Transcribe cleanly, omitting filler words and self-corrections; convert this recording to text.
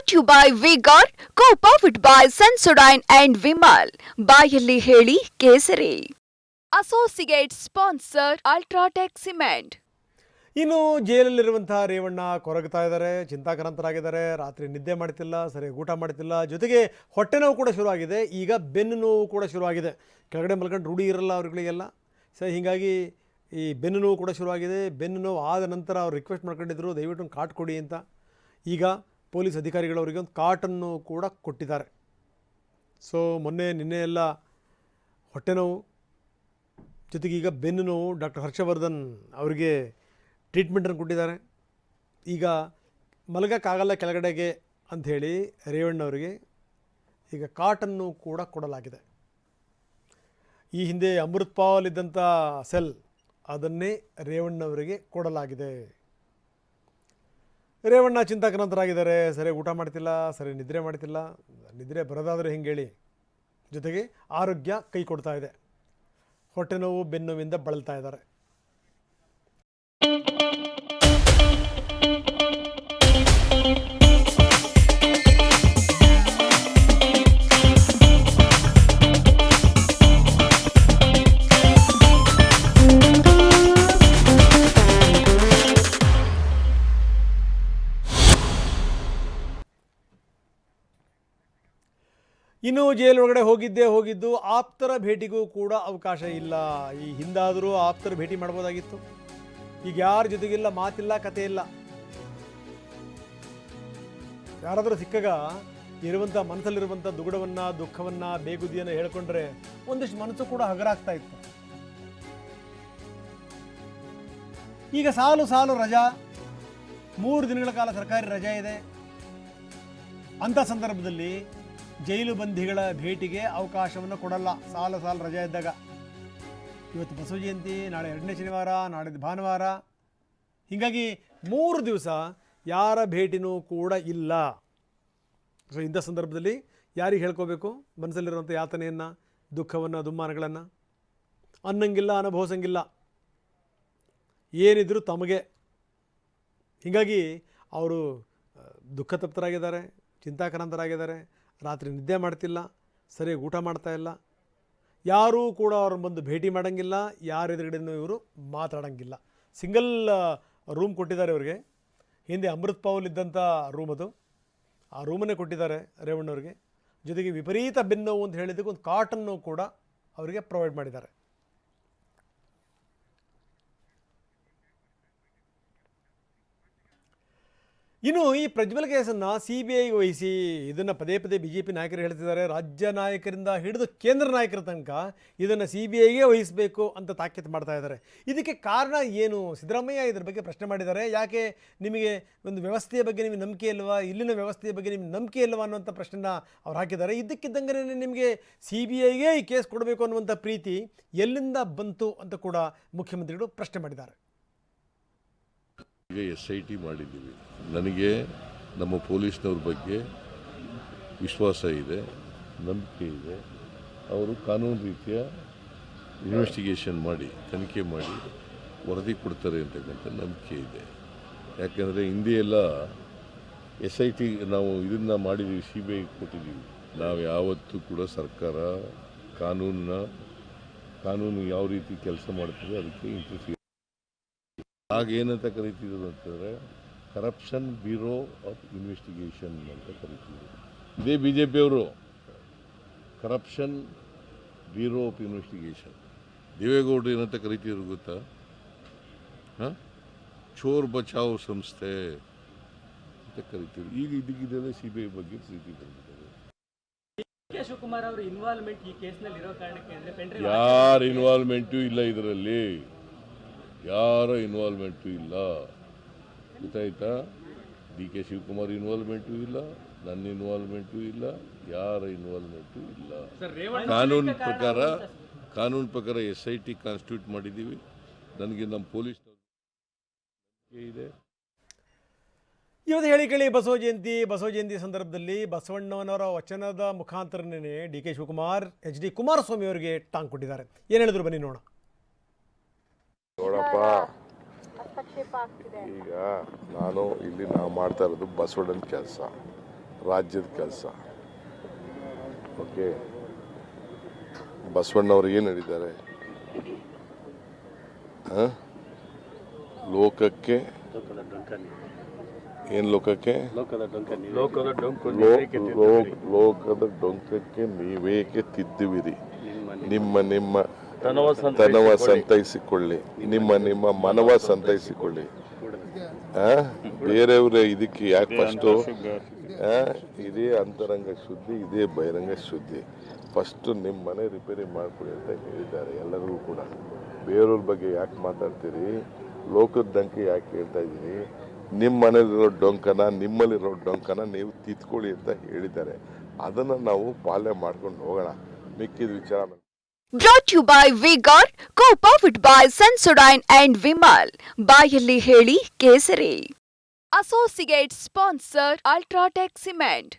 brought to you by Vigor, co-powered by Sensodyne and Vimal. ಬಾಯಲ್ಲಿ ಹೇಳಿ ಕೇಸರಿ. Associate sponsor UltraTech cement. ಇನ್ನು ಜೈಲಲ್ಲಿರುವಂತಹ ರೇವಣ್ಣ ಕೊರಗ್ತಾ ಇದ್ದಾರೆ, ಚಿಂತಾಕ್ರಾಂತರಾಗಿದ್ದಾರೆ. ರಾತ್ರಿ ನಿದ್ದೆ ಮಾಡ್ತಿಲ್ಲ, ಸರಿಯಾಗಿ ಊಟ ಮಾಡ್ತಿಲ್ಲ, ಜೊತೆಗೆ ಹೊಟ್ಟೆ ನೋವು ಕೂಡ ಶುರುವಾಗಿದೆ. ಈಗ ಬೆನ್ನು ನೋವು ಕೂಡ ಶುರುವಾಗಿದೆ. ಕೆಳಗಡೆ ಮಲ್ಕೊಂಡು ರೂಢಿ ಇರಲ್ಲ ಅವ್ರುಗಳಿಗೆಲ್ಲ. ಹೀಗಾಗಿ ಈ ಬೆನ್ನು ನೋವು ಕೂಡ ಶುರುವಾಗಿದೆ. ಬೆನ್ನು ನೋವು ಆದ ನಂತರ ಅವ್ರು ರಿಕ್ವೆಸ್ಟ್ ಮಾಡ್ಕೊಂಡಿದ್ರು, ದಯವಿಟ್ಟು ಒಂದು ಕಾಟ್ ಕೊಡಿ ಅಂತ. ಈಗ ಪೊಲೀಸ್ ಅಧಿಕಾರಿಗಳವರಿಗೆ ಒಂದು ಕಾಟನ್ನು ಕೂಡ ಕೊಟ್ಟಿದ್ದಾರೆ. ನಿನ್ನೆ ಎಲ್ಲ ಹೊಟ್ಟೆ ನೋವು ಜೊತೆಗೆ ಈಗ ಬೆನ್ನು ನೋವು. ಡಾಕ್ಟರ್ ಹರ್ಷವರ್ಧನ್ ಅವರಿಗೆ ಟ್ರೀಟ್ಮೆಂಟನ್ನು ಕೊಟ್ಟಿದ್ದಾರೆ. ಈಗ ಮಲಗೋಕ್ಕಾಗಲ್ಲ ಕೆಳಗಡೆಗೆ ಅಂಥೇಳಿ ರೇವಣ್ಣವರಿಗೆ ಈಗ ಕಾಟನ್ನು ಕೂಡ ಕೊಡಲಾಗಿದೆ. ಈ ಹಿಂದೆ ಅಮೃತ್ ಪಾಲ್ ಇದ್ದಂಥ ಸೆಲ್ ಅದನ್ನೇ ರೇವಣ್ಣವರಿಗೆ ಕೊಡಲಾಗಿದೆ. ರೇವಣ್ಣ ಚಿಂತಾಕ್ರಾಂತರಾಗಿದ್ದಾರೆ, ಸರಿಯಾಗಿ ಊಟ ಮಾಡ್ತಿಲ್ಲ, ಸರಿ ನಿದ್ರೆ ಮಾಡ್ತಿಲ್ಲ. ನಿದ್ರೆ ಬರೋದಾದರೆ ಹೇಳಿ, ಜೊತೆಗೆ ಆರೋಗ್ಯ ಕೈ ಕೊಡ್ತಾ ಇದೆ. ಹೊಟ್ಟೆ ನೋವು ಬೆನ್ನೋವಿಂದ ಬಳಲ್ತಾ ಇದ್ದಾರೆ. ಇನ್ನು ಜೈಲೊಳಗಡೆ ಹೋಗಿದ್ದು ಆಪ್ತರ ಭೇಟಿಗೂ ಕೂಡ ಅವಕಾಶ ಇಲ್ಲ. ಈ ಹಿಂದಾದರೂ ಆಪ್ತರ ಭೇಟಿ ಮಾಡ್ಬೋದಾಗಿತ್ತು. ಈಗ ಯಾರ ಜೊತೆಗಿಲ್ಲ, ಮಾತಿಲ್ಲ, ಕತೆ ಇಲ್ಲ. ಯಾರಾದರೂ ಸಿಕ್ಕಾಗ ಇರುವಂಥ ಮನಸ್ಸಲ್ಲಿರುವಂಥ ದುಗುಡವನ್ನು, ದುಃಖವನ್ನು, ಬೇಗುದಿಯನ್ನು ಹೇಳ್ಕೊಂಡ್ರೆ ಒಂದಿಷ್ಟು ಮನಸ್ಸು ಕೂಡ ಹಗರಾಗ್ತಾ ಇತ್ತು. ಈಗ ಸಾಲು ರಜಾ, 3 ದಿನಗಳ ಕಾಲ ಸರ್ಕಾರಿ ರಜೆ ಇದೆ. ಅಂಥ ಸಂದರ್ಭದಲ್ಲಿ ಜೈಲು ಬಂಧಿಗಳ ಭೇಟಿಗೆ ಅವಕಾಶವನ್ನು ಕೊಡಲ್ಲ. ಸಾಲು ರಜೆ ಇದ್ದಾಗ. ಇವತ್ತು ಬಸವ ಜಯಂತಿ, ನಾಳೆ 2ನೇ ಶನಿವಾರ, ನಾಡಿದ್ದು ಭಾನುವಾರ. ಹೀಗಾಗಿ 3 ದಿವಸ ಯಾರ ಭೇಟಿನೂ ಕೂಡ ಇಲ್ಲ. ಇಂಥ ಸಂದರ್ಭದಲ್ಲಿ ಯಾರಿಗೆ ಹೇಳ್ಕೋಬೇಕು ಮನಸ್ಸಲ್ಲಿರುವಂಥ ಯಾತನೆಯನ್ನು, ದುಃಖವನ್ನು, ದುಮ್ಮಾನಗಳನ್ನು? ಅನ್ನಂಗಿಲ್ಲ, ಅನುಭವಿಸಂಗಿಲ್ಲ, ಏನಿದ್ರು ತಮಗೆ. ಹೀಗಾಗಿ ಅವರು ದುಃಖ ತಪ್ತರಾಗಿದ್ದಾರೆ, ಚಿಂತಾಕ್ರಾಂತರಾಗಿದ್ದಾರೆ. ರಾತ್ರಿ ನಿದ್ದೆ ಮಾಡ್ತಿಲ್ಲ, ಸರಿಯಾಗಿ ಊಟ ಮಾಡ್ತಾಯಿಲ್ಲ. ಯಾರೂ ಕೂಡ ಅವ್ರನ್ನ ಬಂದು ಭೇಟಿ ಮಾಡೋಂಗಿಲ್ಲ, ಯಾರ ಎದುರುಗಡೆನೂ ಇವರು ಮಾತಾಡೋಂಗಿಲ್ಲ. ಸಿಂಗಲ್ ರೂಮ್ ಕೊಟ್ಟಿದ್ದಾರೆ ಇವರಿಗೆ. ಹಿಂದೆ ಅಮೃತ್ ಪೌಲ್ ಇದ್ದಂಥ ರೂಮ್ ಅದು, ಆ ರೂಮನ್ನೇ ಕೊಟ್ಟಿದ್ದಾರೆ ರೇವಣ್ಣವ್ರಿಗೆ. ಜೊತೆಗೆ ವಿಪರೀತ ಬೆನ್ನೋವು ಅಂತ ಹೇಳಿದ್ದಕ್ಕೆ ಒಂದು ಕಾಟನ್ನು ಕೂಡ ಅವರಿಗೆ ಪ್ರೊವೈಡ್ ಮಾಡಿದ್ದಾರೆ. ಇನ್ನು ಈ ಪ್ರಜ್ವಲ್ ಕೇಸನ್ನು CBI ವಹಿಸಿ, ಇದನ್ನು ಪದೇ BJP ನಾಯಕರು ಹೇಳ್ತಿದ್ದಾರೆ. ರಾಜ್ಯ ನಾಯಕರಿಂದ ಹಿಡಿದು ಕೇಂದ್ರ ನಾಯಕರ ತನಕ ಇದನ್ನು CBIಗೆ ವಹಿಸಬೇಕು ಅಂತ ತಾಕೀತು ಮಾಡ್ತಾ ಇದ್ದಾರೆ. ಇದಕ್ಕೆ ಕಾರಣ ಏನು? ಸಿದ್ದರಾಮಯ್ಯ ಇದ್ರ ಬಗ್ಗೆ ಪ್ರಶ್ನೆ ಮಾಡಿದ್ದಾರೆ. ಯಾಕೆ ನಿಮಗೆ ಒಂದು ವ್ಯವಸ್ಥೆಯ ಬಗ್ಗೆ ನಿಮಗೆ ನಂಬಿಕೆ ಇಲ್ವಾ, ಇಲ್ಲಿನ ವ್ಯವಸ್ಥೆಯ ಬಗ್ಗೆ ನಿಮಗೆ ನಂಬಿಕೆ ಇಲ್ವಾ ಅನ್ನುವಂಥ ಪ್ರಶ್ನೆನ ಅವ್ರು ಹಾಕಿದ್ದಾರೆ. ಇದ್ದಕ್ಕಿದ್ದಂಗೆ ನಿಮಗೆ CBIಗೆ ಈ ಕೇಸ್ ಕೊಡಬೇಕು ಅನ್ನುವಂಥ ಪ್ರೀತಿ ಎಲ್ಲಿಂದ ಬಂತು ಅಂತ ಕೂಡ ಮುಖ್ಯಮಂತ್ರಿಗಳು ಪ್ರಶ್ನೆ ಮಾಡಿದ್ದಾರೆ. ಈಗ SIT ಮಾಡಿದ್ದೀವಿ. ನನಗೆ ನಮ್ಮ ಪೊಲೀಸ್ನವ್ರ ಬಗ್ಗೆ ವಿಶ್ವಾಸ ಇದೆ, ನಂಬಿಕೆ ಇದೆ. ಅವರು ಕಾನೂನು ರೀತಿಯ ಇನ್ವೆಸ್ಟಿಗೇಷನ್ ಮಾಡಿ, ತನಿಖೆ ಮಾಡಿ ವರದಿ ಕೊಡ್ತಾರೆ ಅಂತಕ್ಕಂಥ ನಂಬಿಕೆ ಇದೆ. ಯಾಕೆಂದರೆ ಹಿಂದೆ ಎಲ್ಲ SIT ನಾವು ಇದನ್ನು ಮಾಡಿದ್ದೀವಿ, CBI ಕೊಟ್ಟಿದ್ದೀವಿ. ನಾವು ಯಾವತ್ತೂ ಕೂಡ ಸರ್ಕಾರ ಕಾನೂನು ಯಾವ ರೀತಿ ಕೆಲಸ ಮಾಡ್ತದೆ ಅದಕ್ಕೆ ಇಂಟರ್ಫಿಯರ್. ಆಗೇನಂತ ಕರಿತಿದ್ರು ಅಂತಂದರೆ ಕರಪ್ಷನ್ ಬ್ಯೂರೋ ಆಫ್ ಇನ್ವೆಸ್ಟಿಗೇಷನ್ ಅಂತ ಕರಿತಿದ್ರು. ಇದೇ BJP ಅವರು ಕರಪ್ಷನ್ ಬ್ಯೂರೋ ಆಫ್ ಇನ್ವೆಸ್ಟಿಗೇಷನ್. ದೇವೇಗೌಡರು ಏನಂತ ಕರಿತಿದ್ರು ಗೊತ್ತಾ? ಚೋರ್ ಬಚಾವ್ ಸಂಸ್ಥೆ ಅಂತ ಕರಿತಿದ್ರು. ಈಗ ಇದಕ್ಕಿದ್ದೆಲ್ಲ CBI ಬಗ್ಗೆ ಪ್ರೀತಿ ಬಂದಿದ್ದಾರೆ. ಯಾರ ಇನ್ವಾಲ್ವ್ಮೆಂಟು ಇಲ್ಲ ಇದರಲ್ಲಿ, ಯಾರ ಇನ್ವಾಲ್ವ್ಮೆಂಟು ಇಲ್ಲ. ಗೊತ್ತಾಯ್ತಾ? DK ಶಿವಕುಮಾರ್ ಇನ್ವಾಲ್ವ್ಮೆಂಟು ಇಲ್ಲ, ನನ್ನ ಇನ್ವಾಲ್ವ್ಮೆಂಟು ಇಲ್ಲ, ಯಾರ ಇನ್ವಾಲ್ವ್ಮೆಂಟು ಇಲ್ಲ. ಕಾನೂನು ಪ್ರಕಾರ SIT ಕಾನ್ಸ್ಟಿಟ್ಯೂಟ್ ಮಾಡಿದ್ದೀವಿ. ನನಗೆ ನಮ್ಮ ಪೊಲೀಸ್ ಇದೆ. ಇವತ್ತು ಹೇಳಿ ಕೇಳಿ ಬಸವ ಜಯಂತಿ ಸಂದರ್ಭದಲ್ಲಿ ಬಸವಣ್ಣನವರ ವಚನದ ಮುಖಾಂತರನೇ DK ಶಿವಕುಮಾರ್ HD ಕುಮಾರಸ್ವಾಮಿ ಅವರಿಗೆ ಟಾಂಗ್ ಕೊಟ್ಟಿದ್ದಾರೆ. ಏನು ಹೇಳಿದ್ರು ಬನ್ನಿ ನೋಡೋಣ. ನೋಡಪ್ಪ, ಈಗ ನಾವು ಮಾಡ್ತಾ ಇರೋದು ಬಸವಣ್ಣನ ಕೆಲಸ. ರಾಜ್ಯದ ಕೆಲಸ. ಓಕೆ, ಬಸವಣ್ಣವ್ರು ಏನು ಹೇಳಿದ್ದಾರೆ? ಲೋಕಕ್ಕೆ ಏನು ಲೋಕಕ್ಕೆ ಲೋಕದ ಡೊಂಕಕ್ಕೆ ನೀವೇಕೆ ತಿದ್ದುವಿರಿ? ನಿಮ್ಮ ನಿಮ್ಮ ತನವ ಸಂತೈಸಿಕೊಳ್ಳಿ, ನಿಮ್ಮ ಮನವ ಸಂತೈಸಿಕೊಳ್ಳಿ. ಬೇರೆಯವರೇ ಇದಕ್ಕೆ ಯಾಕೆ ಫಸ್ಟು ಇದೇ ಅಂತರಂಗ ಶುದ್ಧಿ, ಇದೇ ಬಹಿರಂಗ ಶುದ್ಧಿ. ಫಸ್ಟು ನಿಮ್ಮ ಮನೆ ರಿಪೇರಿ ಮಾಡಿಕೊಡಿ ಅಂತ ಹೇಳಿದ್ದಾರೆ ಎಲ್ಲರಿಗೂ ಕೂಡ. ಬೇರೆಯವ್ರ ಬಗ್ಗೆ ಯಾಕೆ ಮಾತಾಡ್ತೀರಿ? ಲೋಕದ ಡಂಕ ಯಾಕೆ ಹೇಳ್ತಾ ಇದ್ದೀರಿ? ನಿಮ್ಮ ಮನೇಲಿರೋ ಡೊಂಕನ, ನಿಮ್ಮಲ್ಲಿರೋ ಡೊಂಕನ ನೀವು ತಿದ್ಕೊಳ್ಳಿ ಅಂತ ಹೇಳಿದ್ದಾರೆ. ಅದನ್ನು ನಾವು ಪಾಲನೆ ಮಾಡ್ಕೊಂಡು ಹೋಗೋಣ. ಮಿಕ್ಕಿದ ವಿಚಾರ Brought to you by Vigor, co-powered by Sensodyne and Vimal. ಬಾಯಲ್ಲಿ ಹೇಳಿ ಕೇಸರಿ. Associate sponsor Ultratech Cement.